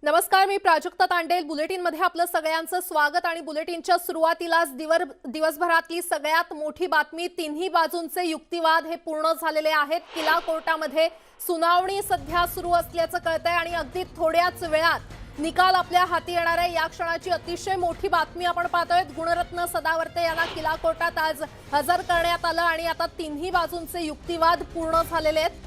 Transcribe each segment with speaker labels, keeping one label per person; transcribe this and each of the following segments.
Speaker 1: नमस्कार, मी प्राजक्ता तांडेल. बुलेटिनमध्ये आपलं सगळ्यांचं स्वागत. आणि बुलेटिनच्या सुरुवातीलाच दिवसभरातली सगळ्यात मोठी बातमी, तिन्ही बाजूंचे युक्तिवाद हे पूर्ण झालेले आहेत. किला कोर्टामध्ये सुनावणी सध्या सुरू असल्याचं कळतंय आणि अगदी थोड्याच वेळात निकाल आपल्या हाती येणार आहे. या क्षणाची अतिशय मोठी बातमी आपण पाहतोय. गुणरत्न सदावर्ते यांना किला कोर्टात आज हजर करण्यात आलं आणि आता तिन्ही बाजूंचे युक्तिवाद पूर्ण झालेले आहेत.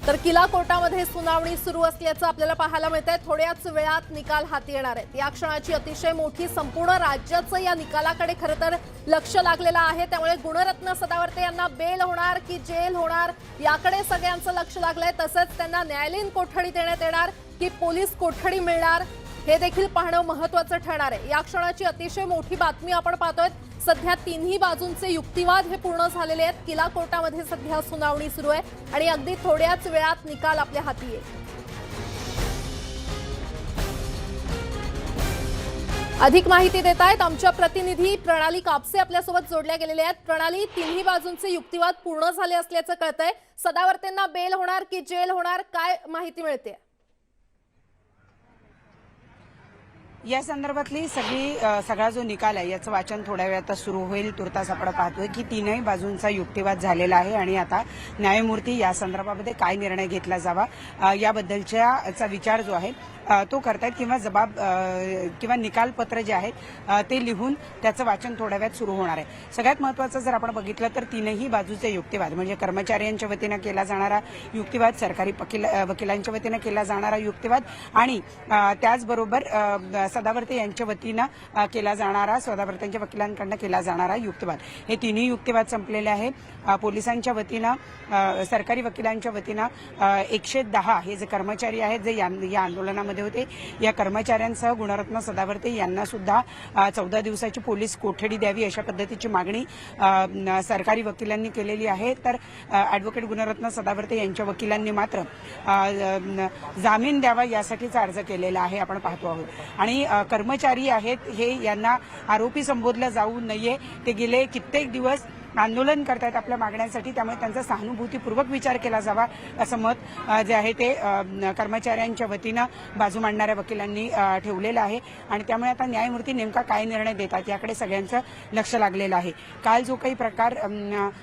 Speaker 1: तर किला कोर्टामध्ये सुनावणी सुरू असल्याचं आपल्याला पाहायला मिळतंय. थोड्याच वेळात निकाल हाती येणार आहेत. या क्षणाची अतिशय मोठी, संपूर्ण राज्याचं या निकालाकडे खरं तर लक्ष लागलेलं आहे. त्यामुळे गुणरत्न सदावर्ते यांना बेल होणार की जेल होणार याकडे सगळ्यांचं लक्ष लागलंय. तसंच त्यांना न्यायालयीन कोठडी देण्यात येणार की पोलीस कोठडी मिळणार हे देखील पाहणं महत्त्वाचं ठरणार आहे. या क्षणाची अतिशय मोठी बातमी आपण पाहतोय. सध्या तिन्ही बाजूंचे युक्तिवाद हे पूर्ण झालेले आहेत. किला कोर्टामध्ये सध्या सुनावणी सुरू आहे आणि अगदी थोड्याच वेळात निकाल आपल्या हाती येईल. अधिक माहिती देत आहेत आमच्या प्रतिनिधी प्रणाली कापसे आपल्यासोबत जोडल्या गेलेल्या आहेत. प्रणाली, तिन्ही बाजूंचे युक्तिवाद पूर्ण झाले असल्याचं कळतंय. सदावर्तेंना बेल होणार की जेल होणार, काय माहिती मिळते?
Speaker 2: या संदर्भातली सगळा जो निकाल आहे याचं वाचन थोड्या वेळात सुरू होईल. तुर्तास आपण पाहतोय की तीनही बाजूंचा युक्तिवाद झालेला आहे आणि आता न्यायमूर्ती या संदर्भामध्ये काय निर्णय घेतला जावा याबद्दलचा विचार जो आहे तो करतायत किंवा निकालपत्र जे आहेत ते लिहून त्याचं वाचन थोड्या वेळात सुरू होणार आहे. सगळ्यात महत्त्वाचं जर आपण बघितलं तर तीनही बाजूचे युक्तिवाद म्हणजे कर्मचाऱ्यांच्या वतीनं केला जाणारा युक्तिवाद, सरकारी वकिलांच्या वतीनं केला जाणारा युक्तिवाद आणि त्याचबरोबर सदावर्ते यांच्या वतीनं केला जाणारा, सदावर्तेंच्या वकिलांकडून केला जाणारा युक्तिवाद, हे तिन्ही युक्तिवाद संपलेले आहेत. पोलिसांच्या वतीनं, सरकारी वकिलांच्या वतीनं 110 हे जे कर्मचारी आहेत जे या आंदोलनामध्ये होते, या कर्मचाऱ्यांसह गुणरत्न सदावर्ते यांना सुद्धा 14 दिवसाची पोलीस कोठडी द्यावी अशा पद्धतीची मागणी सरकारी वकिलांनी केलेली आहे. तर अॅडव्होकेट गुणरत्न सदावर्ते यांच्या वकिलांनी मात्र जामीन द्यावा यासाठीचा अर्ज केलेला आहे, आपण पाहतो आहोत. आणि कर्मचारी आहेत हे यांना आरोपी संबोधलं जाऊ नये. ते गेले कित्येक दिवस आंदोलन करतायत आपल्या मागण्यांसाठी, त्यामुळे त्यांचा सहानुभूतीपूर्वक विचार केला जावा असं मत जे आहे ते कर्मचाऱ्यांच्या वतीनं बाजू मांडणाऱ्या वकिलांनी ठेवलेलं आहे. आणि त्यामुळे आता न्यायमूर्ती नेमका काय निर्णय देतात याकडे सगळ्यांचं लक्ष लागलेलं आहे. काल जो काही प्रकार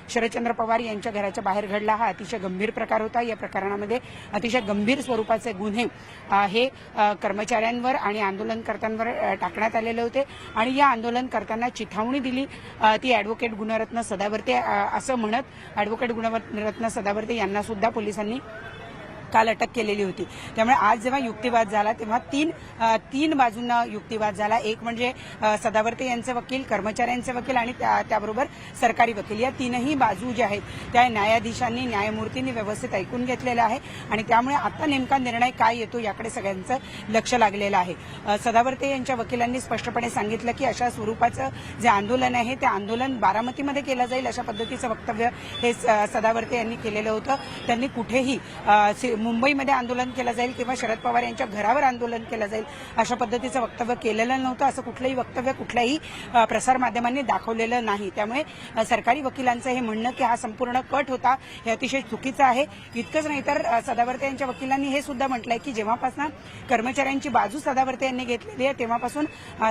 Speaker 2: शरदचंद्र पवार यांच्या घराच्या बाहेर घडला हा अतिशय गंभीर प्रकार होता. या प्रकरणामध्ये अतिशय गंभीर स्वरूपाचे गुन्हे हे कर्मचाऱ्यांवर आणि आंदोलनकर्त्यांवर टाकण्यात आलेले होते आणि या आंदोलनकर्त्यांना चिथावणी दिली ती अॅडव्होकेट गुणरत्न सदावर्ते असं म्हणत अॅडव्होकेट गुणरत्न सदावर्ते यांना सुद्धा पोलिसांनी काल अटक केलेली होती. त्यामुळे आज जेव्हा युक्तिवाद झाला तेव्हा तीन बाजूंना युक्तिवाद झाला. एक म्हणजे सदावर्ते यांचे वकील, कर्मचाऱ्यांचे वकील आणि त्याबरोबर सरकारी वकील, या तीनही बाजू ज्या आहेत त्या न्यायाधीशांनी, न्यायमूर्तींनी व्यवस्थित ऐकून घेतलेला आहे आणि त्यामुळे आता नेमका निर्णय काय येतो याकडे सगळ्यांचं लक्ष लागलेलं आहे. सदावर्ते यांच्या वकिलांनी स्पष्टपणे सांगितलं की अशा स्वरूपाचं जे आंदोलन आहे ते आंदोलन बारामतीमध्ये केलं जाईल अशा पद्धतीचं वक्तव्य हे सदावर्ते यांनी केलेलं होतं. त्यांनी कुठेही मुंबईमध्ये आंदोलन केलं जाईल किंवा शरद पवार यांच्या घरावर आंदोलन केलं जाईल अशा पद्धतीचं वक्तव्य केलेलं नव्हतं. असं कुठलंही वक्तव्य कुठल्याही प्रसारमाध्यमांनी दाखवलेलं नाही. त्यामुळे सरकारी वकिलांचं हे म्हणणं की हा संपूर्ण कट होता हे अतिशय चुकीचं आहे. इतकंच नाही तर सदावर्ते यांच्या वकिलांनी हे सुद्धा म्हटलंय की जेव्हापासून कर्मचाऱ्यांची बाजू सदावर्ते यांनी घेतलेली आहे तेव्हापासून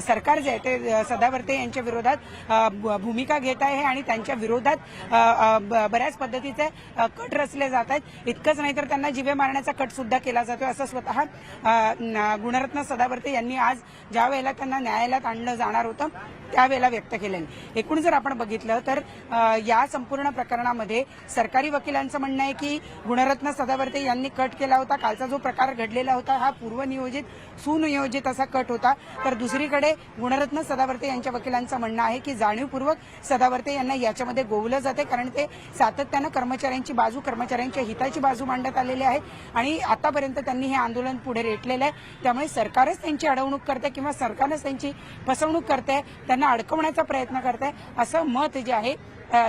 Speaker 2: सरकार जे आहे ते सदावर्ते यांच्या विरोधात भूमिका घेत आहे आणि त्यांच्या विरोधात बऱ्याच पद्धतीचे कट रचले जात आहेत. इतकंच नाही तर त्यांना जीवे मारण्याचा कट सुद्धा केला जातोय असं स्वतः गुणरत्न सदावर्ते यांनी आज ज्या वेळेला त्यांना न्यायालयात आणलं जाणार होतं त्यावेळेला व्यक्त केलेलं. एकूण जर आपण बघितलं तर या संपूर्ण प्रकरणामध्ये सरकारी वकिलांचं म्हणणं आहे की गुणरत्न सदावर्ते यांनी कट केला होता. कालचा जो प्रकार घडलेला होता हा पूर्वनियोजित, सुनियोजित असा कट होता. तर दुसरीकडे गुणरत्न सदावर्ते यांच्या वकिलांचं म्हणणं आहे की जाणीवपूर्वक सदावर्ते यांना याच्यामध्ये गोवलं जाते कारण ते सातत्यानं कर्मचाऱ्यांची बाजू, कर्मचाऱ्यांच्या हिताची बाजू मांडत आलेले आहे आणि आतापर्यंत त्यांनी हे आंदोलन पुढे रेटलेलं आहे. त्यामुळे सरकारच त्यांची अडवणूक करते किंवा सरकारच त्यांची फसवणूक करते, त्यांना अडकवण्याचा प्रयत्न करते असं मत जे आहे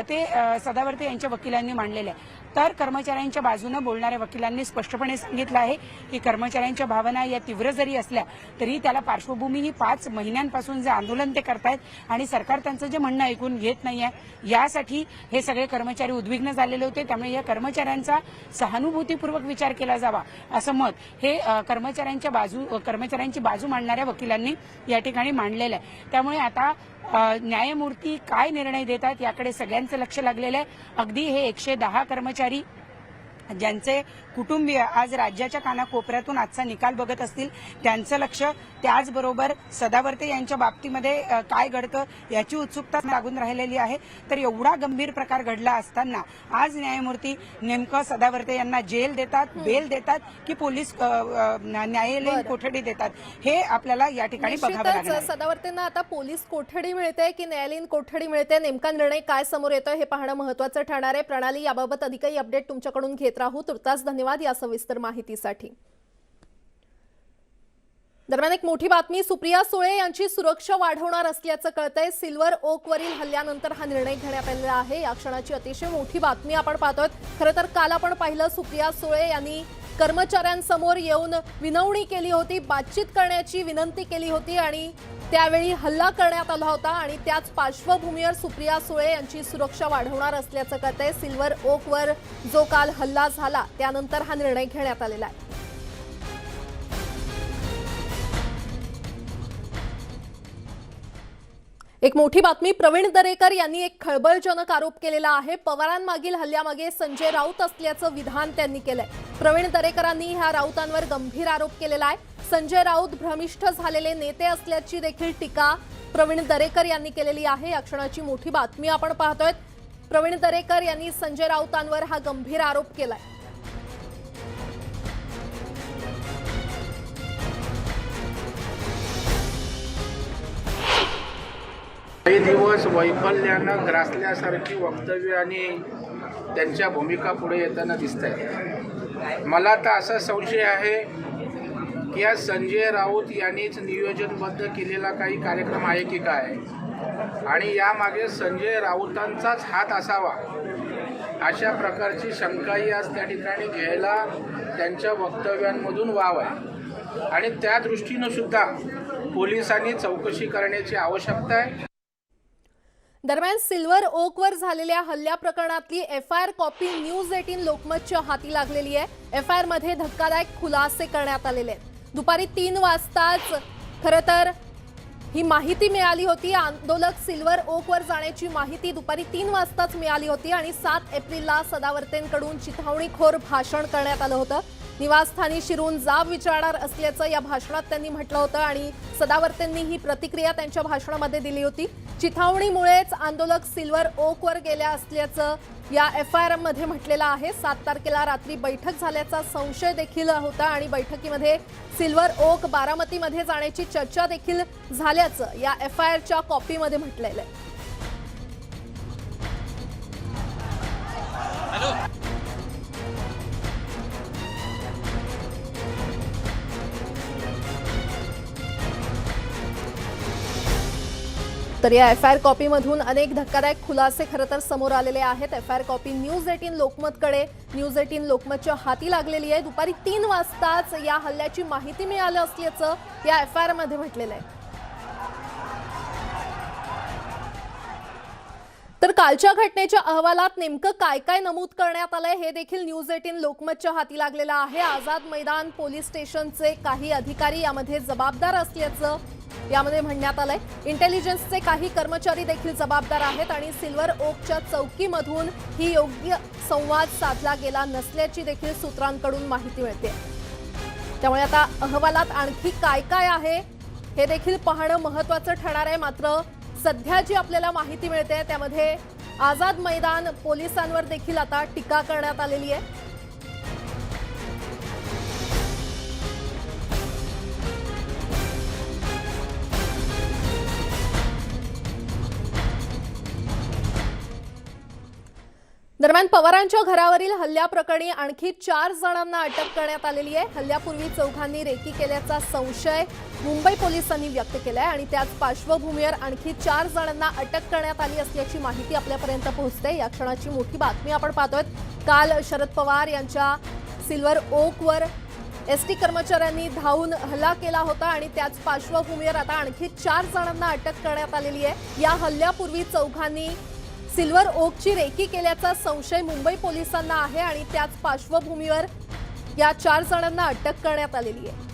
Speaker 2: ते सदावर्ते यांच्या वकिलांनी मांडलेलं आहे. तर कर्मचाऱ्यांच्या बाजूने बोलणाऱ्या वकिलांनी स्पष्टपणे सांगितलं आहे की कर्मचाऱ्यांच्या भावना या तीव्र जरी असल्या तरी त्याला पार्श्वभूमी ही 5 महिन्यांपासून जे आंदोलन ते करतायत आणि सरकार त्यांचं जे म्हणणं ऐकून घेत नाहीये, यासाठी हे सगळे कर्मचारी उद्विग्न झालेले होते। त्यामुळे या कर्मचाऱ्यांचा सहानुभूतीपूर्वक विचार केला जावा असं मत हे कर्मचाऱ्यांची बाजू मांडणाऱ्या वकिलांनी या ठिकाणी मांडलेलं आहे। त्यामुळे आता न्यायमूर्ती काय निर्णय देतात याकडे सगळ्यांचं लक्ष लागलेलं आहे। अगदी हे 110 कर्मचारी ज्यांचे कुटुंबीय आज राज्याच्या कानाकोपऱ्यातून आजचा निकाल बघत असतील, त्यांचं लक्ष त्याचबरोबर सदावर्ते यांच्या बाबतीमध्ये काय घडतं याची उत्सुकता लागून राहिलेली आहे। तर एवढा गंभीर प्रकार घडला असताना आज न्यायमूर्ती नेमकं सदावर्ते यांना जेल देतात, बेल देतात की पोलीस न्यायालयीन कोठडी देतात, हे आपल्याला या ठिकाणी बघावं लागणार आहे।
Speaker 1: सदावर्तेंना आता पोलीस कोठडी मिळते की न्यायालयीन कोठडी मिळते, नेमका निर्णय काय समोर येतोय हे पाहणं महत्त्वाचं ठरणार आहे। प्रणाली, याबाबत अधिकही अपडेट तुमच्याकडून घेत राहू। तुर्तास धन्यवाद या सविस्तर माहितीसाठी। दरम्यान एक मोठी बातमी, सुप्रिया सुळे यांची सुरक्षा वाढवणार असल्याचं कळतंय। सिल्वर ओकवरील हल्ल्यानंतर हा निर्णय घेण्यात आलेला आहे। या क्षणाची अतिशय मोठी बातमी आपण पाहतोय। खरं तर काल आपण पाहिलं, सुप्रिया सुळे यांनी कर्मचाऱ्यांसमोर येऊन विनवणी केली होती, बातचीत करण्याची विनंती केली होती आणि त्यावेळी हल्ला करण्यात आला होता आणि त्याच पार्श्वभूमीवर सुप्रिया सुळे यांची सुरक्षा वाढवणार असल्याचं कळतंय। सिल्वर ओकवर जो काल हल्ला झाला त्यानंतर हा निर्णय घेण्यात आलेला आहे। एक मोठी बातमी, प्रवीण दरेकर यांनी एक खळबळजनक आरोप केलेला आहे। पवारांमागील हल्ल्यामागे संजय राऊत असल्याचं विधान त्यांनी केलंय। प्रवीण दरेकरांनी ह्या राऊतांवर गंभीर आरोप केलेला आहे। संजय राऊत भ्रमिष्ठ झालेले नेते असल्याची देखील टीका प्रवीण दरेकर यांनी केलेली आहे। या क्षणाची मोठी बातमी आपण पाहतोय। प्रवीण दरेकर यांनी संजय राऊतांवर हा गंभीर आरोप केलाय।
Speaker 3: काही दिवस वैफल्यानं ग्रासल्यासारखी वक्तव्य आणि त्यांच्या भूमिका पुढे येताना दिसत आहेत। मला तर असा संशय आहे की या संजय राऊत यांनीच नियोजनबद्ध केलेला काही कार्यक्रम आहे की काय, आणि यामागे संजय राऊतांचाच हात असावा अशा प्रकारची शंकाही आज त्या ठिकाणी घ्यायला त्यांच्या वक्तव्यांमधून वाव आहे आणि त्या दृष्टीनं सुद्धा पोलिसांनी चौकशी करण्याची आवश्यकता आहे।
Speaker 1: दरम्यान सिल्वर ओकवर झालेल्या हल्ल्या प्रकरणातली एफआयआर कॉपी न्यूज 18 लोकमतच्या हाती लागलेली आहे। एफआयआर मध्ये धक्कादायक खुलासे करण्यात आलेले आहेत। दुपारी 3 वाजताच खरं तर ही माहिती मिळाली होती। आंदोलक सिल्वर ओकवर जाण्याची माहिती दुपारी 3 वाजताच मिळाली होती आणि 7 एप्रिलला सदावर्तेंकडून चिथावणीखोर भाषण करण्यात आलं होतं। निवासस्थानी शिरून जाब विचारणार असल्याचं या भाषणात त्यांनी म्हटलं होतं आणि सदावर्तेंनी ही प्रतिक्रिया त्यांच्या भाषणामध्ये दिली होती। चिथावणीमुळेच आंदोलक सिल्वर ओकवर गेल्या असल्याचं या एफआयआर मध्ये म्हटलेलं आहे। 7 तारखेला रात्री बैठक झाल्याचा संशय देखील होता आणि बैठकीमध्ये सिल्वर ओक बारामतीमध्ये जाण्याची चर्चा देखील झाल्याचं या एफआयआरच्या कॉपीमध्ये म्हटलेलं आहे। तर या एफआयआर कॉपीमधून अनेक धक्कादायक खुलासे खरं तर समोर आलेले आहेत। एफआयआर कॉपी न्यूज 18 लोकमतकडे, न्यूज 18 लोकमतच्या हाती लागलेली आहे। दुपारी 3 वाजताच या हल्ल्याची माहिती मिळाली असल्याचं या एफआयआर मध्ये म्हटलेलं आहे। तर कालच्या घटनेच्या अहवालात नेमकं काय काय नमूद करण्यात आलंय हे देखील न्यूज 18 लोकमतच्या हाती लागलेलं आहे। आझाद मैदान पोलीस स्टेशनचे काही अधिकारी यामध्ये जबाबदार असल्याचं यामध्ये म्हणण्यात आलंय। इंटेलिजन्सचे काही कर्मचारी देखील जबाबदार आहेत आणि सिल्वर ओकच्या चौकीमधून ही योग्य संवाद साधला गेला नसल्याची देखील सूत्रांकडून माहिती मिळते। त्यामुळे आता अहवालात आणखी काय काय आहे हे देखील पाहणं महत्त्वाचं ठरणार आहे। मात्र सध्या जी आपल्याला माहिती मिळते त्यामध्ये आझाद मैदान पोलिसांवर देखील आता टीका करण्यात आलेली आहे। दरम्यान पवारांच्या घरावरील हल्ल्याप्रकरणी आणखी 4 जणांना अटक करण्यात आलेली आहे. हल्ल्यापूर्वी चौघांनी रेकी केल्याचा संशय मुंबई पोलिसांनी व्यक्त केलाय आणि त्याच पार्श्वभूमीवर आणखी 4 जणांना अटक करण्यात आली असल्याची माहिती आपल्यापर्यंत पोहोचते. या क्षणाची मोठी बातमी आपण पाहतोय. काल शरद पवार यांच्या सिल्वर ओकवर एसटी कर्मचाऱ्यांनी धावून हल्ला केला होता आणि त्याच पार्श्वभूमीवर आता आणखी 4 जणांना अटक करण्यात आलेली आहे. या हल्ल्यापूर्वी चौघांनी सिल्वर ओकची रेकी केल्याचा संशय मुंबई पोलिसांना आहे आणि त्याच पार्श्वभूमीवर या 4 जणांना अटक करण्यात आलेली आहे.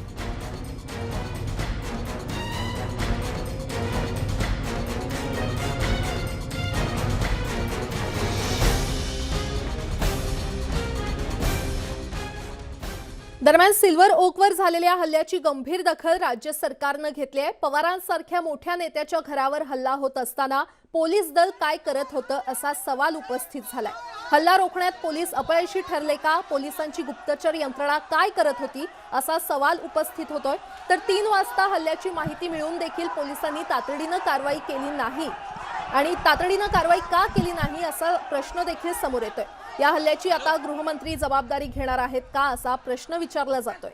Speaker 1: दरम्यान सिल्वर ओकवर झालेल्या हल्ल्याची गंभीर दखल राज्य सरकारनं घेतली आहे. पवारांसारख्या मोठ्या नेत्याच्या घरावर हल्ला होत असताना पोलीस दल काय करत होतं असा सवाल उपस्थित झालाय. हल्ला रोखण्यात पोलीस अपयशी ठरले का? पोलिसांची गुप्तचर यंत्रणा काय करत होती असा सवाल उपस्थित होतोय. तर 3 वाजता हल्ल्याची माहिती मिळून देखील पोलिसांनी तातडीनं कारवाई केली नाही आणि तातडीनं कारवाई का केली नाही असा प्रश्न देखील समोर येतोय. या हल्ल्याची आता गृहमंत्री जबाबदारी घेणार आहेत का असा प्रश्न विचारला जातोय.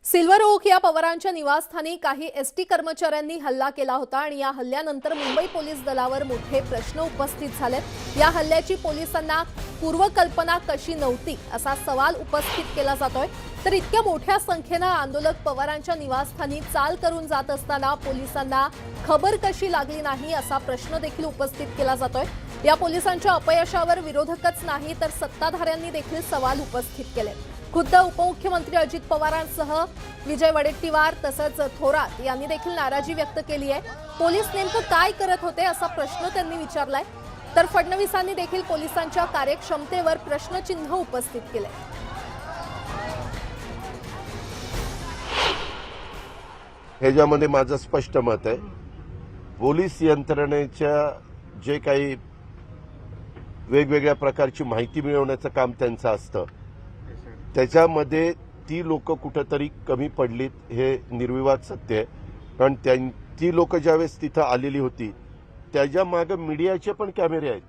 Speaker 1: सिल्वर ओक या पवारांच्या निवासस्थानी काही एसटी कर्मचाऱ्यांनी हल्ला केला होता आणि या हल्ल्यानंतर मुंबई पोलीस दलावर मोठे प्रश्न उपस्थित झालेत. या हल्ल्याची पोलिसांना पूर्वकल्पना कशी नव्हती असा सवाल उपस्थित केला जातोय. तर इतक्या मोठ्या संख्येनं आंदोलक पवारांच्या निवासस्थानी चाल करून जात असताना पोलिसांना खबर कशी लागली नाही असा प्रश्न देखील उपस्थित केला जातोय. या पोलिसांच्या अपयशावर विरोधकच नाही तर सत्ताधाऱ्यांनी देखील सवाल उपस्थित केले. खुद्द उपमुख्यमंत्री अजित पवारांसह विजय वडेट्टीवार तसंच थोरात यांनी देखील नाराजी व्यक्त केली आहे. पोलीस नेमकं काय करत होते असा प्रश्न त्यांनी विचारलाय. तर फडणवीसांनी देखील पोलिसांच्या कार्यक्षमतेवर प्रश्नचिन्ह उपस्थित केले.
Speaker 4: ह्याच्यामध्ये माझं स्पष्ट मत आहे. पोलीस यंत्रणेच्या जे काही वेगवेगळ्या प्रकारची माहिती मिळवण्याचं काम त्यांचं असतं त्याच्यामध्ये ती लोक कुठंतरी कमी पडलीत हे निर्विवाद सत्य आहे. कारण ती लोक ज्यावेळेस तिथं आलेली होती त्याच्या मागे मीडियाचे पण कॅमेरे आहेत.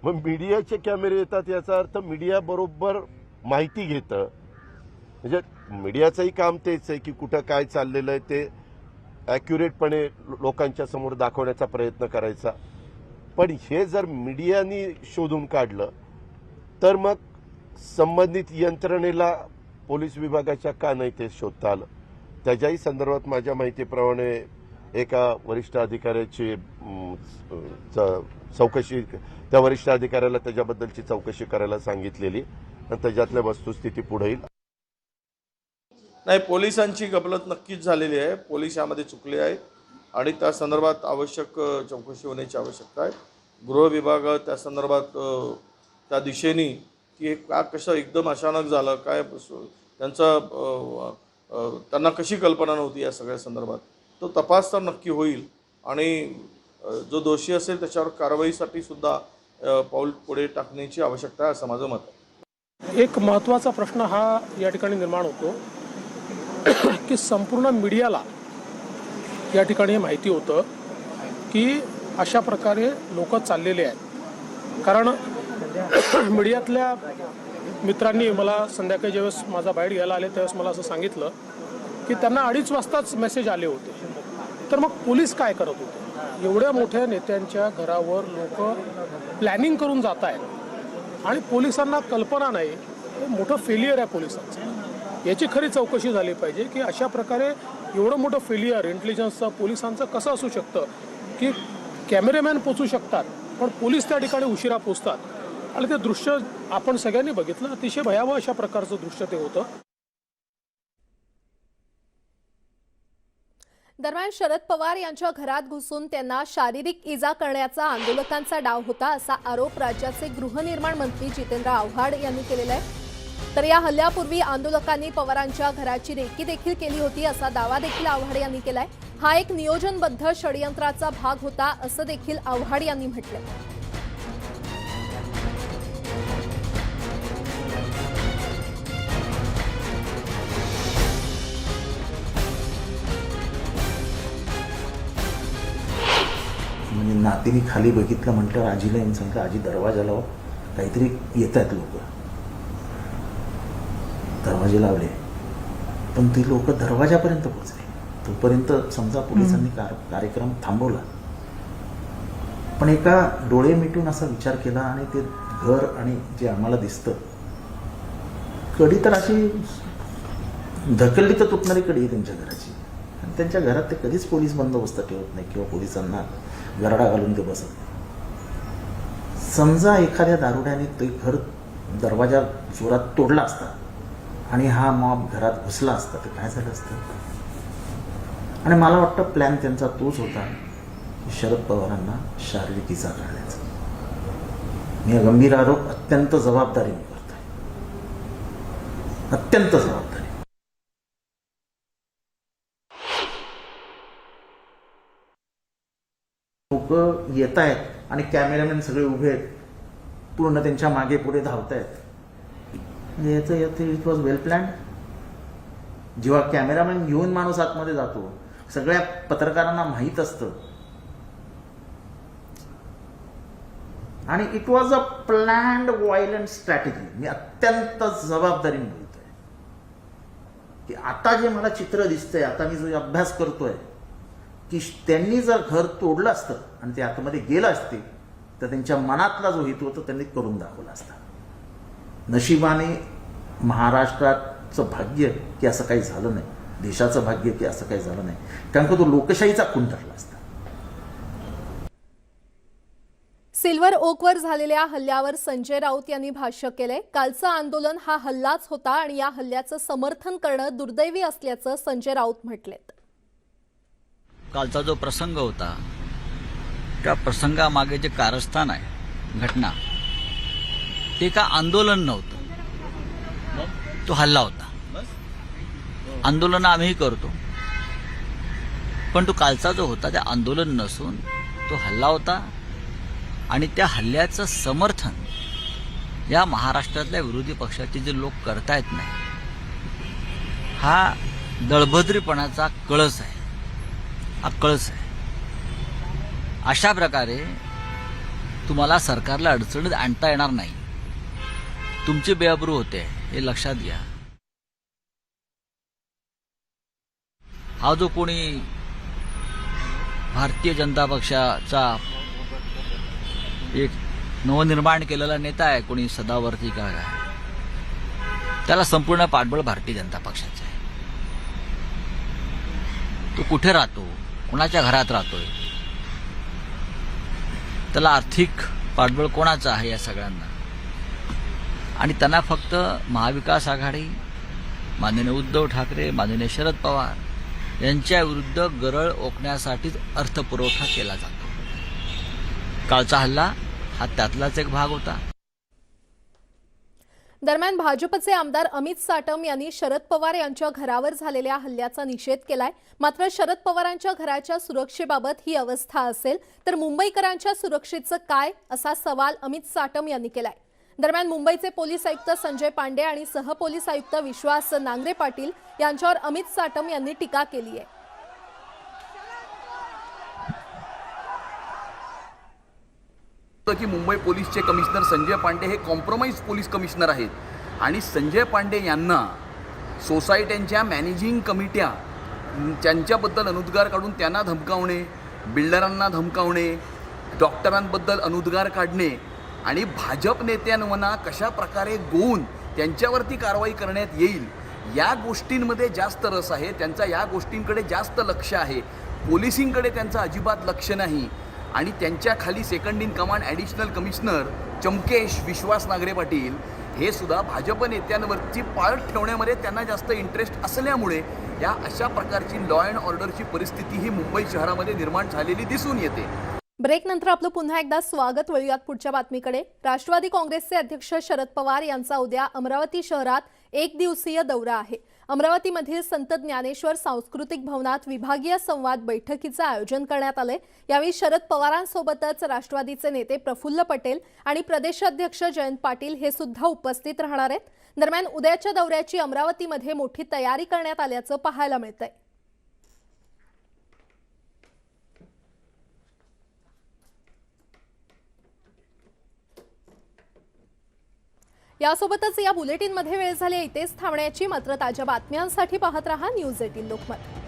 Speaker 4: मग मीडियाचे कॅमेरे येतात याचा अर्थ मीडिया बरोबर माहिती घेतं. म्हणजे मीडियाचंही काम तेच आहे की कुठं काय चाललेलं आहे ते ॲक्युरेटपणे लोकांच्या समोर दाखवण्याचा प्रयत्न करायचा. पण हे जर मीडियानी शोधून काढलं तर मग संबंधित यंत्रणेला पोलीस विभागाच्या का नाही ते शोधता आलं. त्याच्याही संदर्भात माझ्या माहितीप्रमाणे एका वरिष्ठ अधिकाऱ्याची चौकशी त्या वरिष्ठ अधिकाऱ्याला त्याच्याबद्दलची चौकशी करायला सांगितलेली आणि त्याच्यातल्या वस्तुस्थिती पुढे येईल.
Speaker 5: नाही, पोलिसांची गफलत नक्कीच झालेली आहे. पोलीस यामध्ये चुकले आहेत आणि त्या संदर्भात आवश्यक चौकशी होण्याची आवश्यकता आहे. गृह विभाग त्या संदर्भात त्या दिशेने की हे का कसं एकदम अचानक झालं काय त्यांना कशी कल्पना नव्हती या सगळ्या संदर्भात तो तपास तर नक्की होईल आणि जो दोषी असेल त्याच्यावर कारवाईसाठी सुद्धा पाऊल पुढे टाकण्याची आवश्यकता आहे असं माझं मत आहे.
Speaker 6: एक महत्त्वाचा प्रश्न हा या ठिकाणी निर्माण होतो की संपूर्ण मीडियाला या ठिकाणी माहिती होतं की अशा प्रकारे लोक चाललेले आहेत. कारण मीडियातल्या मित्रांनी मला संध्याकाळी ज्यावेळेस माझा बाईट घ्यायला आले त्यावेळेस मला असं सांगितलं की त्यांना 2:30 वाजताच मेसेज आले होते. तर मग पोलीस काय करत होते? एवढ्या मोठ्या नेत्यांच्या घरावर लोक प्लॅनिंग करून जात आहेत आणि पोलिसांना कल्पना नाही. हे मोठं फेलियर आहे पोलिसांचं. याची खरी चौकशी झाली पाहिजे की अशा प्रकारे एवढं मोठं फेलियर इंटेलिजन्सचं पोलिसांचं कसं असू शकतं की कॅमेरामॅन पोचू शकतात पण पोलीस त्या ठिकाणी उशिरा पोचतात आणि ते दृश्य आपण सगळ्यांनी बघितलं. अतिशय भयावह अशा प्रकारचं दृश्य ते होतं.
Speaker 1: दरम्यान शरद पवार यांच्या घरात घुसून त्यांना शारीरिक इजा करण्याचा आंदोलकांचा डाव होता असा आरोप राज्याचे गृहनिर्माण मंत्री जितेंद्र आव्हाड यांनी केलेला आहे. तर या हल्ल्यापूर्वी आंदोलकांनी पवारांच्या घराची रेकी देखील केली होती असा दावा देखील आव्हाड यांनी केलाय. हा एक नियोजनबद्ध षडयंत्राचा भाग होता असं देखील आव्हाड यांनी म्हटलंय.
Speaker 7: नातीने खाली बघितलं, म्हटलं आजीला येऊन सांगितलं, आजी दरवाजा लाव, काहीतरी येत आहेत लोक. दरवाजे लावले, पण ती लोक दरवाजापर्यंत पोहोचले. तोपर्यंत समजा पोलिसांनी कार्यक्रम थांबवला. पण एका डोळे मिटून असा विचार केला आणि ते घर आणि जे आम्हाला दिसतं, कडी तर अशी ढकलली तर तुटणारी कडी आहे त्यांच्या घराची. आणि त्यांच्या घरात ते कधीच पोलीस बंदोबस्त ठेवत नाही किंवा पोलिसांना गरडा घालून ते बसत नाही. समजा एखाद्या दारुड्याने ते घर दरवाजा जोरात तोडला असता आणि हा मॉब घरात घुसला असता तर काय झालं असतं. आणि मला वाटतं प्लॅन त्यांचा तोच होता, शरद पवारांना शारीरिक इजा करण्याचा. मी हा गंभीर आरोप अत्यंत जबाबदारीने करतोय, अत्यंत जबाबदारी. लोक येत आहेत आणि कॅमेरामॅन सगळे उभे आहेत, पूर्ण त्यांच्या मागे पुढे धावत आहेत. It was well planned. जेव्हा कॅमेरामॅन घेऊन माणूस आतमध्ये जातो, सगळ्या पत्रकारांना माहीत असतं, आणि it was a planned violent strategy. मी अत्यंत जबाबदारीने बोलतोय की आता जे मला चित्र दिसतंय, आता मी जो अभ्यास करतोय, की त्यांनी जर घर तोडलं असतं आणि ते आतमध्ये गेलं असते तर त्यांच्या मनातला जो हेतू होता त्यांनी करून दाखवला असता. नशिबाने महाराष्ट्राचं भाग्य की असं काही झालं नाही, देशाचं भाग्य की असं काही झालं नाही, कारण का तो लोकशाहीचा खून ठरला असता.
Speaker 1: सिल्व्हर ओकवर झालेल्या हल्ल्यावर संजय राऊत यांनी भाष्य केलंय. कालचं आंदोलन हा हल्लाच होता आणि या हल्ल्याचं समर्थन करणं दुर्दैवी असल्याचं संजय राऊत म्हटलेत.
Speaker 8: कालचा जो प्रसंग होता, त्या प्रसंगामागे जे कारस्थान आहे, घटना, ते का आंदोलन नव्हतं, तो हल्ला होता. आंदोलन आम्हीही करतो, पण तो कालचा जो होता ते आंदोलन नसून तो हल्ला होता. आणि त्या हल्ल्याचं समर्थन या महाराष्ट्रातल्या विरोधी पक्षाचे जे लोक करतायत ना, हा दळभद्रीपणाचा कळस आहे, हा कळस आहे. अशा प्रकारे तुम्हाला सरकारला अडचणीत आणता येणार नाही. तुमची बेअब्रू होते हे लक्षात घ्या. हा जो कोणी भारतीय जनता पक्षाचा एक नवनिर्माण केलेला नेता आहे, कोणी सदावर्ती का आहे, त्याला संपूर्ण पाठबळ भारतीय जनता पक्षाचं आहे. तो कुठे राहतो, कोणाच्या घरात राहतोय, त्याला आर्थिक पाठबळ कोणाचं आहे या सगळ्यांना. आणि त्यांना फक्त महाविकास आघाडी, माननीय उद्धव ठाकरे, माननीय शरद पवार यांच्या विरुद्ध गरळ ओकण्यासाठीच अर्थपुरवठा केला जातो. कालचा हल्ला हा त्यातलाच एक भाग होता.
Speaker 1: दरम्यान भाजपचे आमदार अमित साटम यांनी शरद पवार यांच्या घरावर झालेल्या हल्ल्याचा निषेध केलाय. मात्र शरद पवारांच्या घराच्या सुरक्षेबाबत ही अवस्था असेल तर मुंबईकरांच्या सुरक्षेचं काय, असा सवाल अमित साटम यांनी केलाय. दरम्यान मुंबईचे पोलीस आयुक्त संजय पांडे आणि सहपोलीस आयुक्त विश्वास नांगरे पाटील यांच्यावर अमित साटम यांनी टीका केली आहे.
Speaker 9: की मुंबई पोलीसचे कमिशनर संजय पांडे हे कॉम्प्रोमाइज पोलीस कमिशनर आहेत आणि संजय पांडे यांना सोसायट्यांच्या मॅनेजिंग कमिट्या त्यांच्याबद्दल अनुद्गार काढून त्यांना धमकावणे, बिल्डरांना धमकावणे, डॉक्टरांबद्दल अनुद्गार काढणे आणि भाजप नेत्यांना कशा प्रकारे गोवून त्यांच्यावरती कारवाई करण्यात येईल या गोष्टींमध्ये जास्त रस आहे. त्यांचा या गोष्टींकडे जास्त लक्ष आहे. पोलिसिंगकडे त्यांचं अजिबात लक्ष नाही. आणि त्यांच्या खाली second in command additional commissioner चमकेश विश्वास नांगरे पाटील हे सुद्धा भाजप नेत्यांवरची पाळत ठेवण्यामध्ये त्यांना जास्त इंटरेस्ट असल्यामुळे या अशा प्रकारची लॉ अँड ऑर्डरची परिस्थिती ही मुंबई शहरामध्ये निर्माण झालेली दिसून येते.
Speaker 1: ब्रेक नंतर आपलं पुन्हा एकदा स्वागत. वळूयात पुढच्या बातमीकडे. राष्ट्रवादी काँग्रेसचे अध्यक्ष शरद पवार यांचा उद्या अमरावती शहरात एक दिवसीय दौरा आहे. अमरावतीमधील संत ज्ञानेश्वर सांस्कृतिक भवनात विभागीय संवाद बैठकीचं आयोजन करण्यात आले. यावेळी शरद पवारांसोबतच राष्ट्रवादीचे नेते प्रफुल्ल पटेल आणि प्रदेशाध्यक्ष जयंत पाटील हे सुद्धा उपस्थित राहणार आहेत. दरम्यान उद्याच्या दौऱ्याची अमरावतीमध्ये मोठी तयारी करण्यात आल्याचं पाहायला मिळतंय. यासोबतच या बुलेटिनमध्ये वेळ झाली इथेच थांबण्याची. मात्र ताज्या बातम्यांसाठी पाहत रहा न्यूज 18 लोकमत.